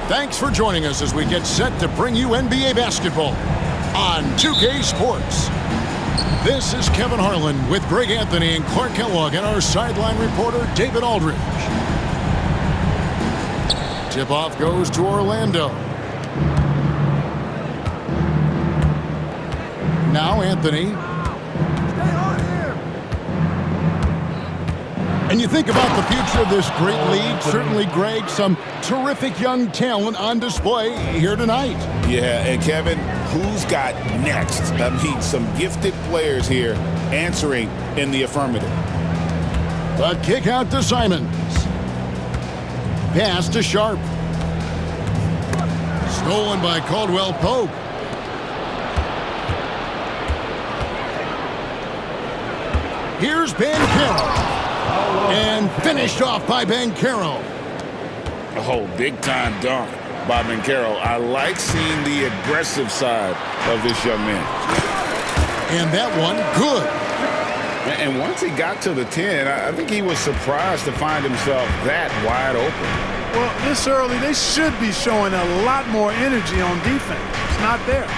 Thanks for joining us as we get set to bring you NBA basketball on 2K Sports. This is Kevin Harlan with Greg Anthony and Clark Kellogg and our sideline reporter, David Aldridge. Tip-off goes to Orlando. Now Anthony. And you think about the future of this great league, certainly, Greg, some terrific young talent on display here tonight. Yeah, and Kevin, who's got next? I mean, some gifted players here answering in the affirmative. The kick out to Simons. Pass to Sharp. Stolen by Caldwell Pope. Here's Banchero. And finished off by Banchero. Oh, big-time dunk by Banchero. I like seeing the aggressive side of this young man. And that one, good. And once he got to the 10, I think he was surprised to find himself that wide open. Well, this early, they should be showing a lot more energy on defense. It's not there.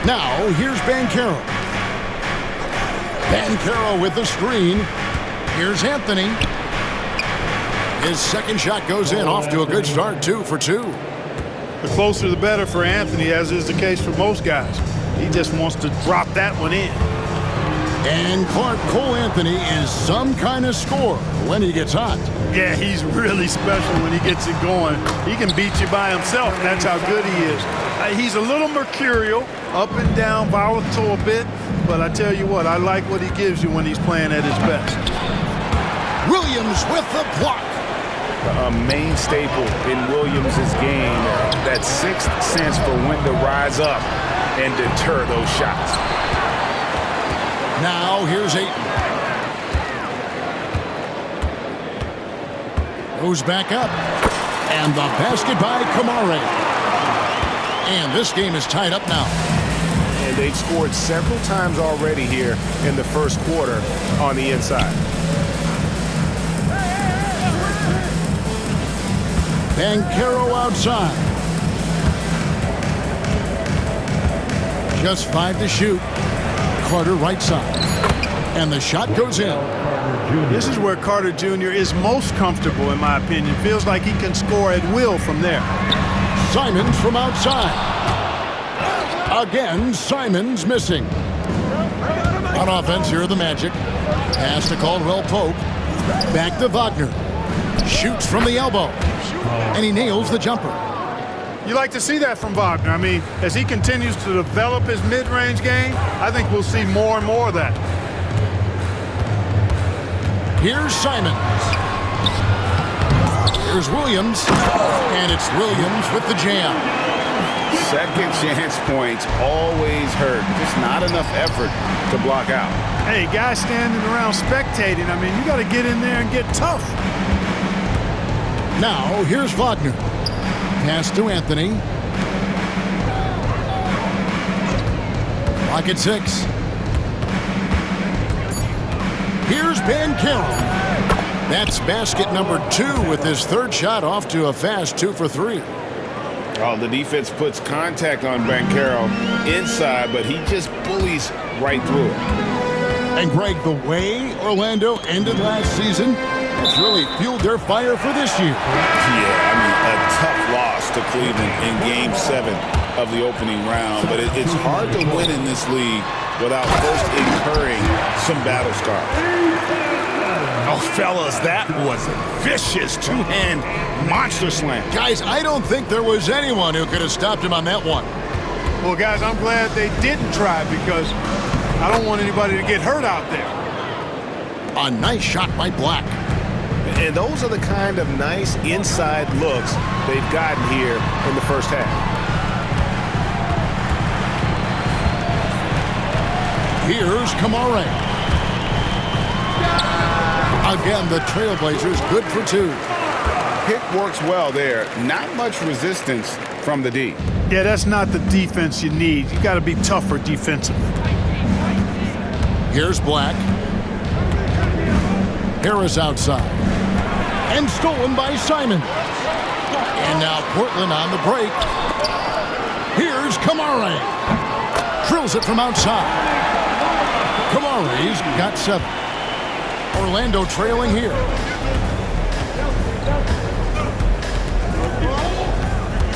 Now, here's Banchero. Banchero with the screen. Here's Anthony. His second shot goes in, off to a good start, 2 for 2. The closer the better for Anthony, as is the case for most guys. He just wants to drop that one in. And Clark, Cole Anthony is some kind of scorer when he gets hot. Yeah, he's really special when he gets it going. He can beat you by himself. That's how good he is. He's a little mercurial, up and down, volatile a bit. But I tell you what, I like what he gives you when he's playing at his best. Williams with the block. A main staple in Williams' game, that sixth sense for when to rise up and deter those shots. Now here's Ayton. Goes back up. And the basket by Kamare. And this game is tied up now. And they've scored several times already here in the first quarter on the inside. Banchero outside. Just 5 to shoot. Carter right side. And the shot goes in. This is where Carter Jr. is most comfortable, in my opinion. Feels like he can score at will from there. Simons from outside. Again, Simons missing. On offense, here are the Magic. Pass to Caldwell Pope. Back to Wagner. Shoots from the elbow. And he nails the jumper. You like to see that from Wagner. I mean, as he continues to develop his mid-range game, I think we'll see more and more of that. Here's Simons. Here's Williams. And it's Williams with the jam. Second chance points always hurt. Just not enough effort to block out. Hey, guys standing around spectating, I mean, you got to get in there and get tough. Now, here's Wagner. Pass to Anthony. Clock at 6. Here's Banchero. That's basket number 2 with his third shot, off to a fast 2 for 3. Oh, the defense puts contact on Banchero inside, but he just bullies right through it. And Greg, the way Orlando ended last season, it's really fueled their fire for this year. Yeah, I mean, a tough loss to Cleveland in Game 7 of the opening round, but it's hard to win in this league without first incurring some battle scars. Oh, fellas, that was a vicious two-hand monster slam. Guys, I don't think there was anyone who could have stopped him on that one. Well, guys, I'm glad they didn't try because I don't want anybody to get hurt out there. A nice shot by Black. And those are the kind of nice inside looks they've gotten here in the first half. Here's Kamare. Again, the Trailblazers good for 2. Pick works well there. Not much resistance from the D. Yeah, that's not the defense you need. You got to be tougher defensively. Here's Black. Harris outside. And stolen by Simons. And now Portland on the break. Here's Kamara. Drills it from outside. Kamara's got 7. Orlando trailing here.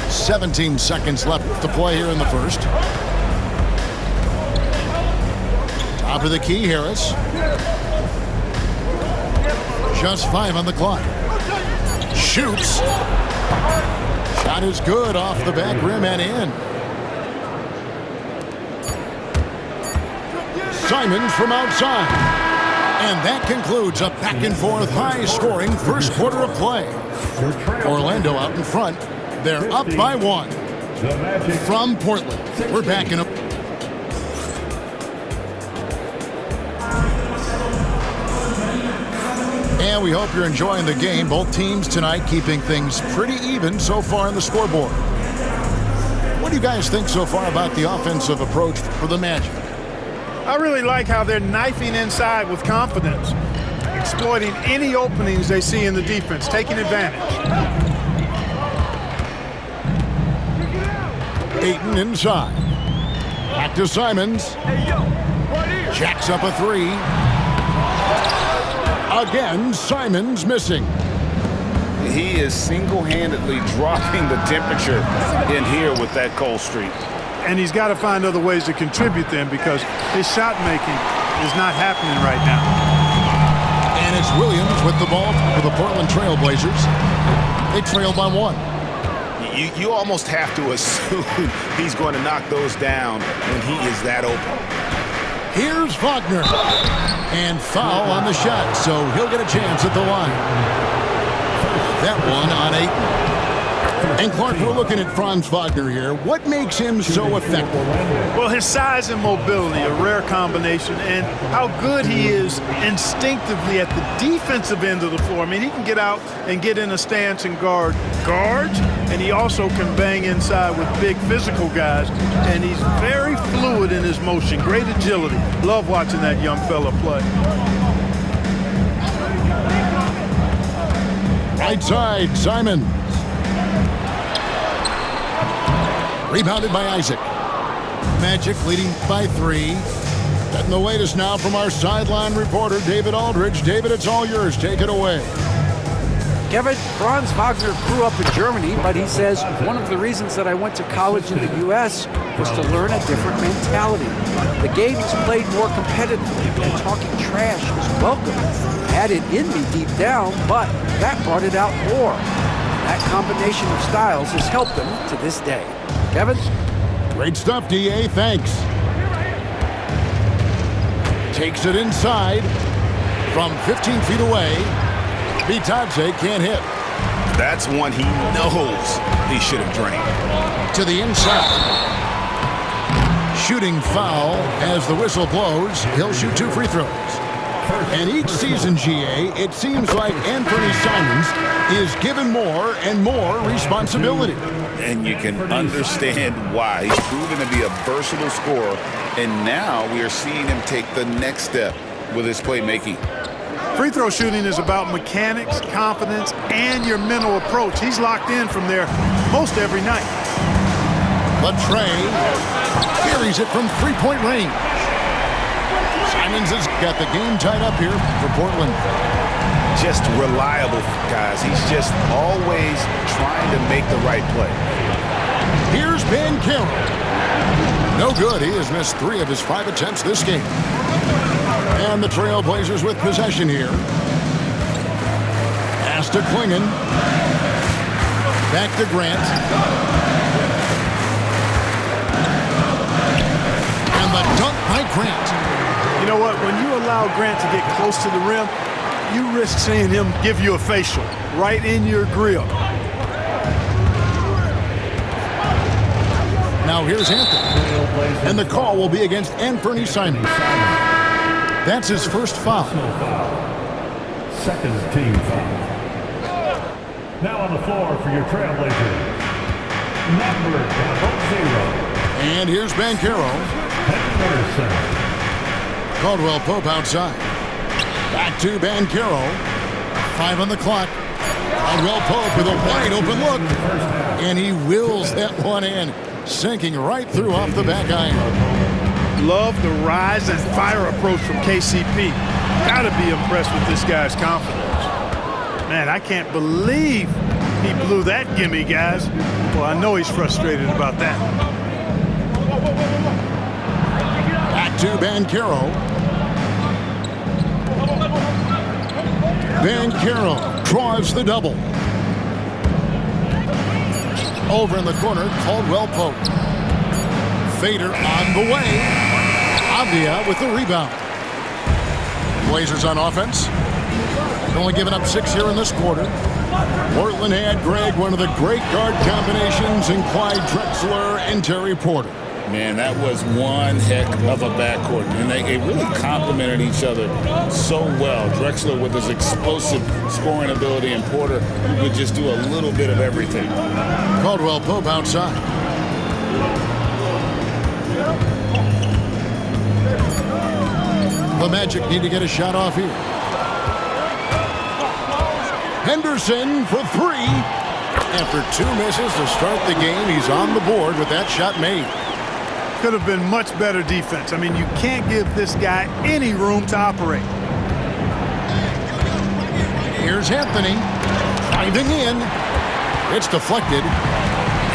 "17 seconds left to play here in the first. Top of the key, Harris. Just 5 on the clock. Shoots. Shot is good off the back rim and in. Simons from outside. And that concludes a back-and-forth, high-scoring first quarter of play. Orlando out in front. They're up by 1. From Portland, we're back in a... And we hope you're enjoying the game. Both teams tonight keeping things pretty even so far on the scoreboard. What do you guys think so far about the offensive approach for the Magic? I really like how they're knifing inside with confidence, exploiting any openings they see in the defense, taking advantage. Ayton inside. Back to Simons. Jacks up a 3. Again, Simons missing. He is single-handedly dropping the temperature in here with that cold streak. And he's got to find other ways to contribute then, because his shot making is not happening right now. And it's Williams with the ball for the Portland Trail Blazers. They trail by 1. You almost have to assume he's going to knock those down when he is that open. Here's Wagner. And foul on the shot, so he'll get a chance at the line. That one on 8. And Clark, we're looking at Franz Wagner here. What makes him so effective? Well, his size and mobility, a rare combination, and how good he is instinctively at the defensive end of the floor. I mean, he can get out and get in a stance and guard guards, and he also can bang inside with big physical guys, and he's very fluid in his motion, great agility. Love watching that young fella play. Right side, Simon. Rebounded by Isaac. Magic leading by 3. Getting the latest now from our sideline reporter, David Aldridge. David, it's all yours. Take it away. Kevin, Franz Wagner grew up in Germany, but he says one of the reasons that I went to college in the U.S. was to learn a different mentality. The game is played more competitively, and talking trash is welcome. I had it in me deep down, but that brought it out more. That combination of styles has helped him to this day. Kevin? Great stuff, D.A. Thanks. Takes it inside from 15 feet away. Bitadze can't hit. That's one he knows he should have drained. To the inside. Shooting foul as the whistle blows. He'll shoot 2 free throws. And each season, GA, it seems like Anthony Simons is given more and more responsibility. And you can understand why. He's proven to be a versatile scorer, and now we are seeing him take the next step with his playmaking. Free throw shooting is about mechanics, confidence, and your mental approach. He's locked in from there most every night. Latrey carries it from 3-point range. Simons has got the game tied up here for Portland. Just reliable, guys. He's just always trying to make the right play. Here's Banchero. No good. He has missed 3 of his 5 attempts this game. And the Trail Blazers with possession here. Pass to Klingon. Back to Grant. And the dunk by Grant. You know what? When you allow Grant to get close to the rim, you risk seeing him give you a facial right in your grill. Now here's Anthony. And the call will be against Anthony Simons. That's his first foul. Second team foul. Now on the floor for your Trailblazers, number 0. And here's Banchero. Henderson. Caldwell Pope outside. Back to Banchero. 5 on the clock. Caldwell Pope with a wide open look. And he wills that one in, sinking right through off the back iron. Love the rise and fire approach from KCP. Gotta be impressed with this guy's confidence. Man, I can't believe he blew that gimme, guys. Well, I know he's frustrated about that. Back to Banchero. Banchero draws the double. Over in the corner, Caldwell Pope. Fader on the way. Avdia with the rebound. Blazers on offense. Only giving up 6 here in this quarter. Portland had, Greg, one of the great guard combinations in Clyde Drexler and Terry Porter. Man, that was one heck of a backcourt. And they really complemented each other so well. Drexler with his explosive scoring ability and Porter who could just do a little bit of everything. Caldwell Pope outside. The Magic need to get a shot off here. Henderson for three. After 2 misses to start the game, he's on the board with that shot made. Could have been much better defense. I mean, you can't give this guy any room to operate. Here's Anthony driving in. It's deflected.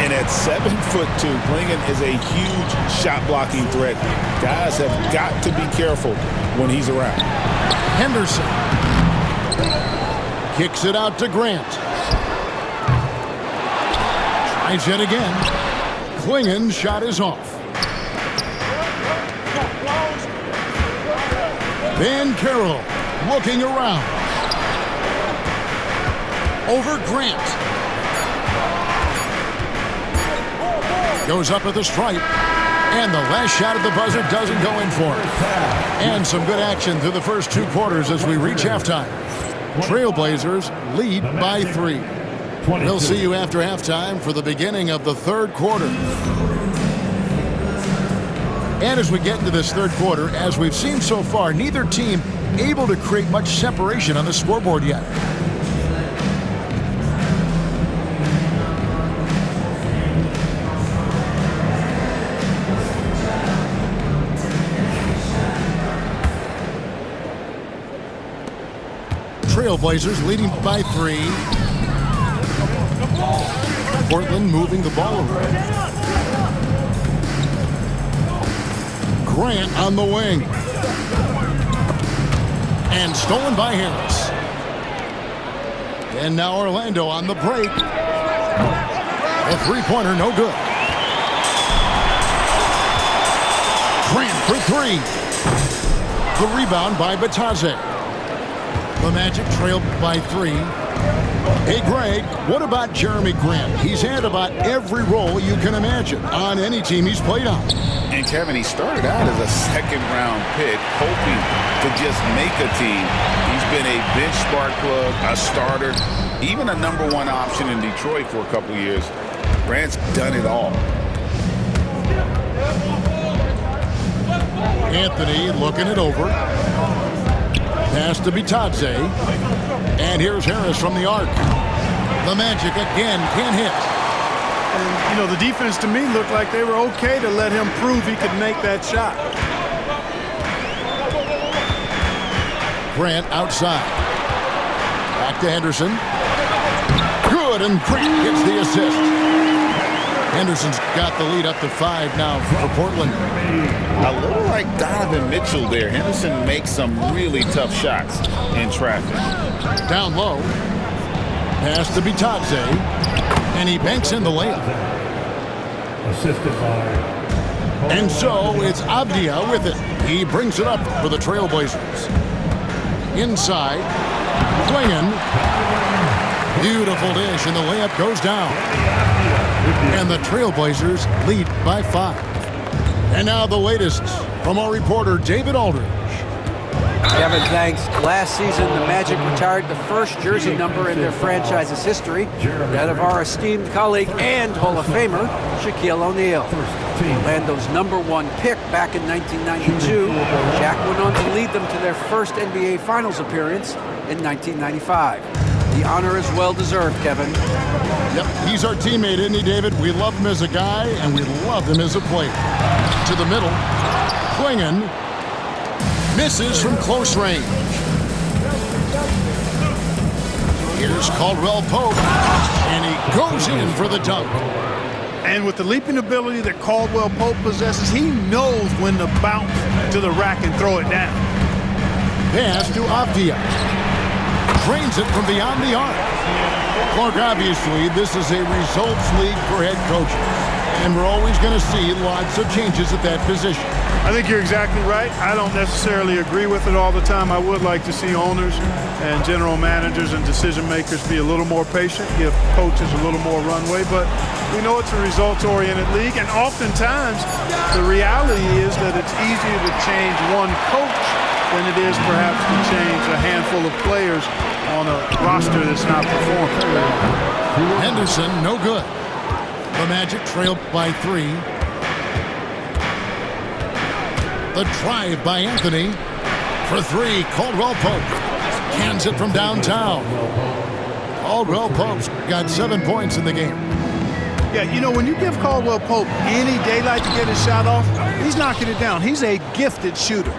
And at 7'2", Clingan is a huge shot blocking threat. Guys have got to be careful when he's around. Henderson kicks it out to Grant. Tries it again. Clingan's shot is off. Banchero looking around. Over Grant. Goes up at the stripe. And the last shot at the buzzer doesn't go in for it. And some good action through the first 2 quarters as we reach halftime. Trailblazers lead by 3. We'll see you after halftime for the beginning of the third quarter. And as we get into this third quarter, as we've seen so far, neither team able to create much separation on the scoreboard yet. Trailblazers leading by 3. Portland moving the ball around. Grant on the wing. And stolen by Harris. And now Orlando on the break. A three-pointer, no good. Grant for 3. The rebound by Batadze. The Magic trailed by 3. Hey, Greg, what about Jeremy Grant? He's had about every role you can imagine on any team he's played on. And Kevin, he started out as a second-round pick, hoping to just make a team. He's been a bench spark plug, a starter, even a #1 option in Detroit for a couple years. Grant's done it all. Anthony looking it over. Pass to Bitadze. And here's Harris from the arc. The Magic again can't hit. And, you know, the defense to me looked like they were okay to let him prove he could make that shot. Grant outside. Back to Henderson. Good, and Grant gets the assist. Henderson's got the lead up to 5 now for Portland. A little like Donovan Mitchell there. Henderson makes some really tough shots in traffic. Down low. Pass to Bitadze. And he banks in the layup. Assisted by... And so it's Avdia with it. He brings it up for the Trailblazers. Inside. Clingan. Beautiful dish, and the layup goes down. And the Trailblazers lead by 5. And now the latest from our reporter, David Aldridge. Kevin, thanks. Last season, the Magic retired the first jersey number in their franchise's history, that of our esteemed colleague and Hall of Famer, Shaquille O'Neal. Orlando's #1 pick back in 1992, Shaq went on to lead them to their first NBA Finals appearance in 1995. The honor is well-deserved, Kevin. Yep, he's our teammate, isn't he, David? We love him as a guy, and we love him as a player. To the middle. Klingon misses from close range. Here's Caldwell Pope, and he goes in for the dunk. And with the leaping ability that Caldwell Pope possesses, he knows when to bounce to the rack and throw it down. Pass to Avdia. Drains it from beyond the arc. Clark, obviously, this is a results league for head coaches, and we're always going to see lots of changes at that position. I think you're exactly right. I don't necessarily agree with it all the time. I would like to see owners and general managers and decision makers be a little more patient, give coaches a little more runway, but we know it's a results-oriented league, and oftentimes the reality is that it's easier to change one coach than it is perhaps to change a handful of players on a roster that's not performing. Henderson, no good. The Magic trail by 3. The drive by Anthony. For 3, Caldwell Pope. Cans it from downtown. Caldwell Pope's got 7 points in the game. Yeah, you know, when you give Caldwell Pope any daylight to get his shot off, he's knocking it down. He's a gifted shooter.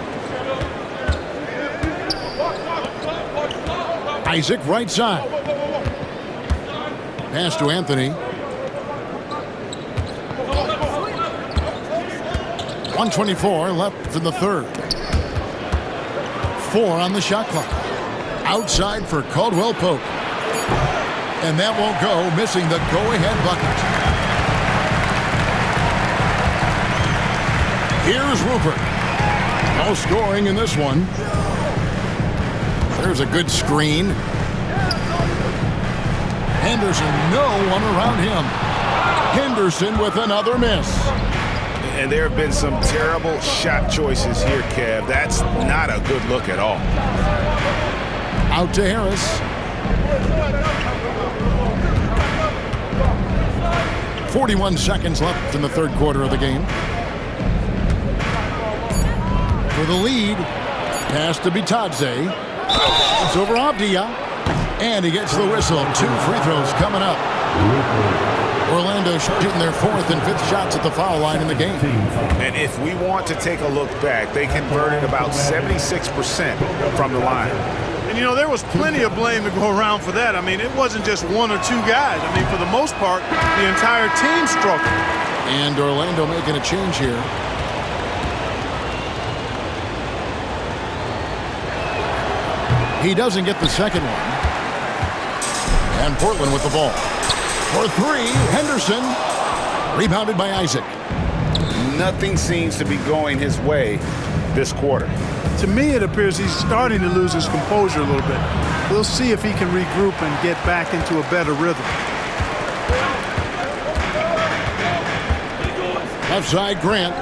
Isaac right side. Pass to Anthony. 1:24 left in the third. 4 on the shot clock. Outside for Caldwell Pope. And that won't go, missing the go-ahead bucket. Here's Rupert. No scoring in this one. There's a good screen. Henderson, no one around him. Henderson with another miss. And there have been some terrible shot choices here, Kev. That's not a good look at all. Out to Harris. 41 seconds left in the third quarter of the game. For the lead, pass to Bitadze. It's over Avdia. And he gets the whistle. 2 free throws coming up. Orlando shooting their 4th and 5th shots at the foul line in the game. And if we want to take a look back, they converted about 76% from the line. And, you know, there was plenty of blame to go around for that. I mean, it wasn't just 1 or 2 guys. I mean, for the most part, the entire team struggled. And Orlando making a change here. He doesn't get the second one. And Portland with the ball. For 3, Henderson. Rebounded by Isaac. Nothing seems to be going his way this quarter. To me, it appears he's starting to lose his composure a little bit. We'll see if he can regroup and get back into a better rhythm. Left side, Grant.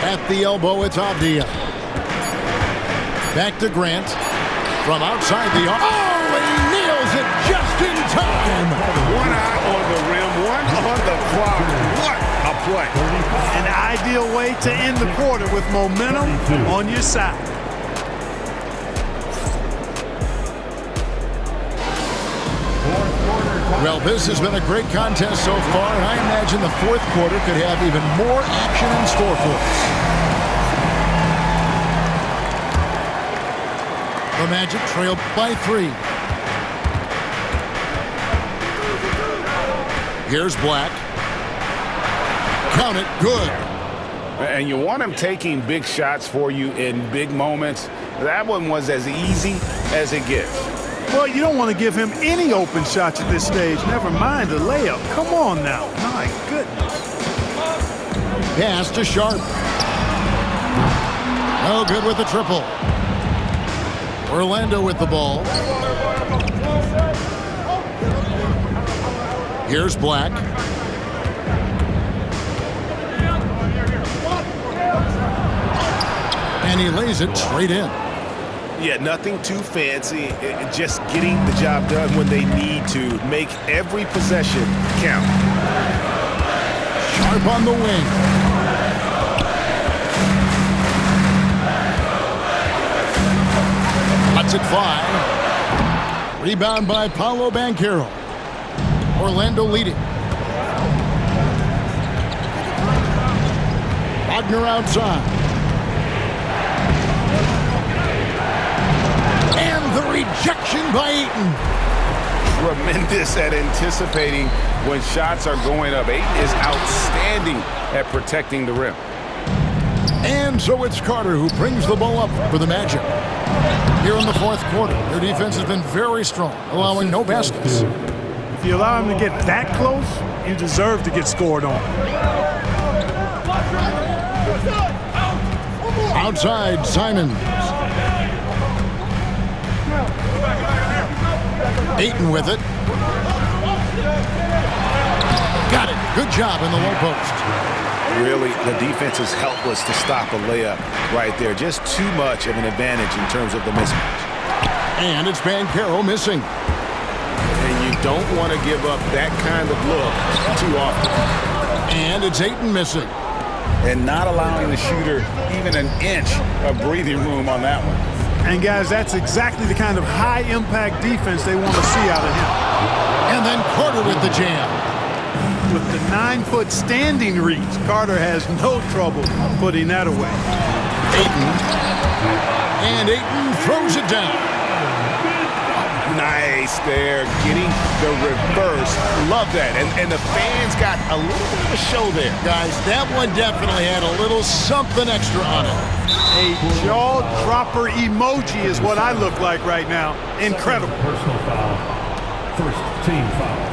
At the elbow, it's Avdia. Back to Grant. From outside the arc. Oh, and he nails it just in time. 1 eye on the rim, 1 on the clock. What a play. An ideal way to end the quarter with momentum on your side. Well, this has been a great contest so far, and I imagine the fourth quarter could have even more action in store for us. The Magic trail by 3. Here's Black. Count it, good. And you want him taking big shots for you in big moments. That one was as easy as it gets. Well, you don't want to give him any open shots at this stage. Never mind the layup. Come on now. My goodness. Pass to Sharp. No good with the triple. Orlando with the ball. Here's Black. And he lays it straight in. Yeah, nothing too fancy. Just getting the job done when they need to. Make every possession count. Sharp on the wing. A Lets it fly. Rebound by Paolo Banchero. Orlando leading. Wagner outside. And the rejection by Ayton. Tremendous at anticipating when shots are going up. Ayton is outstanding at protecting the rim. And so it's Carter who brings the ball up for the Magic. Here in the fourth quarter, their defense has been very strong, allowing no baskets. If you allow him to get that close, you deserve to get scored on. Outside, Simons. Ayton with it. Got it. Good job in the low post. Really, the defense is helpless to stop a layup right there. Just too much of an advantage in terms of the mismatch. And it's Banchero missing. And you don't want to give up that kind of look too often. And it's Ayton missing. And not allowing the shooter even an inch of breathing room on that one. And guys, that's exactly the kind of high-impact defense they want to see out of him. And then Carter with the jam. With the 9-foot standing reach, Carter has no trouble putting that away. Ayton. And Ayton throws it down. Nice there, getting the reverse. Love that. And the fans got a little bit of a show there. Guys, that one definitely had a little something extra on it. A jaw-dropper emoji is what I look like right now. Incredible. Personal foul. First team foul.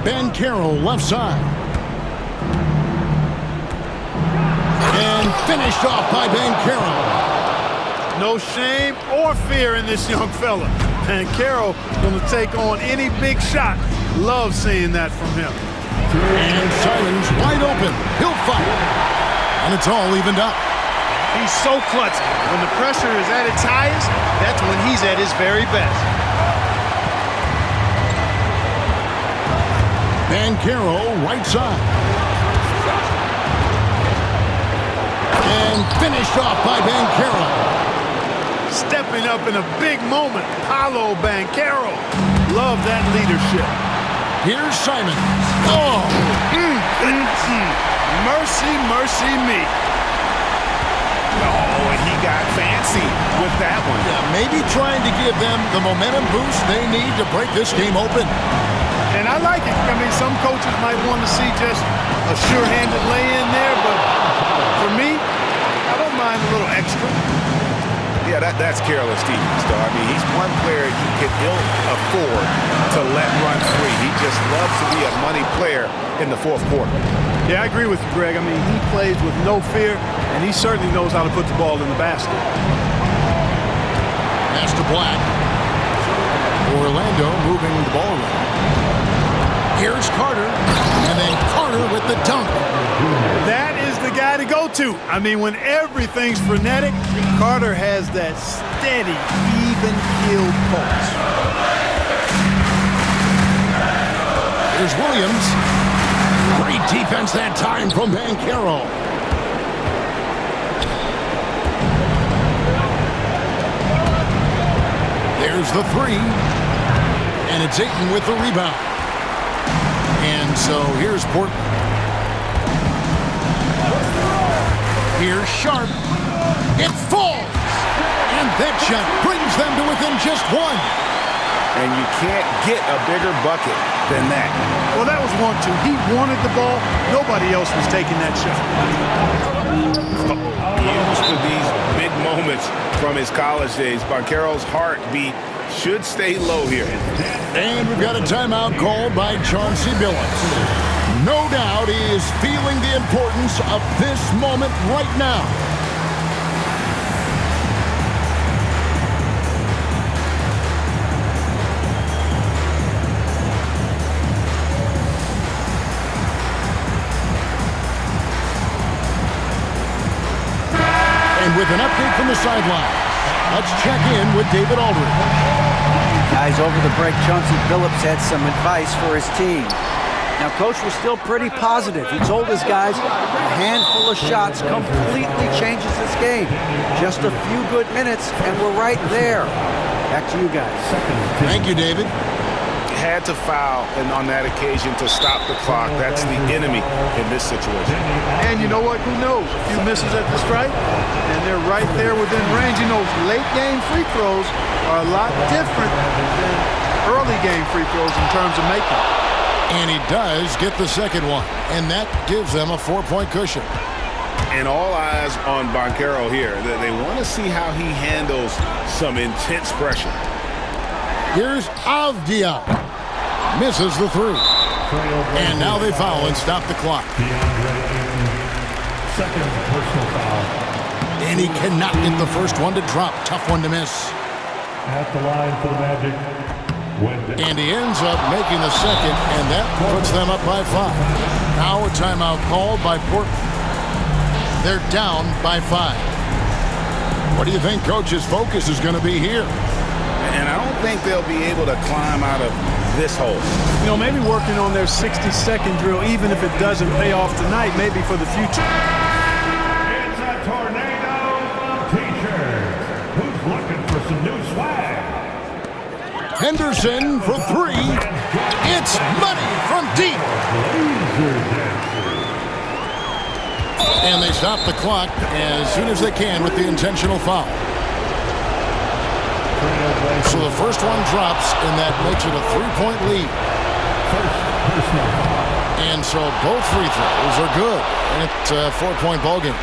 Banchero left side. And finished off by Banchero. No shame or fear in this young fella. Banchero going to take on any big shot. Love seeing that from him. And Simons wide open. He'll fire. And it's all evened up. He's so clutch. When the pressure is at its highest, that's when he's at his very best. Banchero right side. And finished off by Banchero. Stepping up in a big moment, Paolo Banchero. Love that leadership. Here's Simons. Oh! Mercy, mercy me. Oh, and he got fancy with that one. Yeah, maybe trying to give them the momentum boost they need to break this game open. And I like it. I mean, some coaches might want to see just a sure-handed lay-in there, but for me, I don't mind a little extra. Yeah, that's careless defense, though. I mean, he's one player you can ill afford to let run free. He just loves to be a money player in the fourth quarter. Yeah, I agree with you, Greg. I mean, he plays with no fear, and he certainly knows how to put the ball in the basket. Pass to Black. Orlando moving the ball around. Here's Carter, and then Carter with the dunk. That is the guy to go to. I mean, when everything's frenetic, Carter has that steady, even-keeled pulse. Here's Williams. Great defense that time from Banchero. There's the three. And it's Ayton with the rebound. And so here's Portland. Here's Sharp. It falls. And that shot brings them to within just one. And you can't get a bigger bucket than that. Well, that was 1-2. He wanted the ball. Nobody else was taking that shot. Used to these big moments from his college days. Banchero's heartbeat should stay low here. And we've got a timeout called by Chauncey Billups. No doubt he is feeling the importance of this moment right now. And with an update from the sideline, let's check in with David Aldridge. Guys, over the break, Chauncey Billups had some advice for his team. Now, Coach was still pretty positive. He told his guys a handful of shots completely changes this game. Just a few good minutes, and we're right there. Back to you guys. Thank you, David. Had to foul, and on that occasion to stop the clock. That's the enemy in this situation. And you know what? Who knows? A few misses at the stripe, and they're right there within range. You know, late game free throws are a lot different than early game free throws in terms of making. And he does get the second one, and that gives them a 4-point cushion. And all eyes on Banchero here. They want to see how he handles some intense pressure. Here's Avdia. Misses the three. And now they foul and stop the clock. Second personal foul. And he cannot get the first one to drop. Tough one to miss. At the line for the Magic. Wendell. And he ends up making the second, and that puts them up by 5. Now a timeout called by Portland. They're down by 5. What do you think Coach's focus is going to be here? And I don't think they'll be able to climb out of this hole. You know, maybe working on their 60-second drill, even if it doesn't pay off tonight, maybe for the future. It's a tornado of T-shirts. Who's looking for some new swag? Henderson for 3. It's money from deep. And they stop the clock as soon as they can with the intentional foul. So the first one drops, and that makes it a 3-point lead. And so both free throws are good. And it's a 4-point ballgame.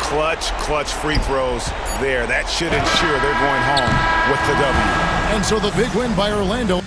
Clutch free throws there. That should ensure they're going home with the W. And so the big win by Orlando.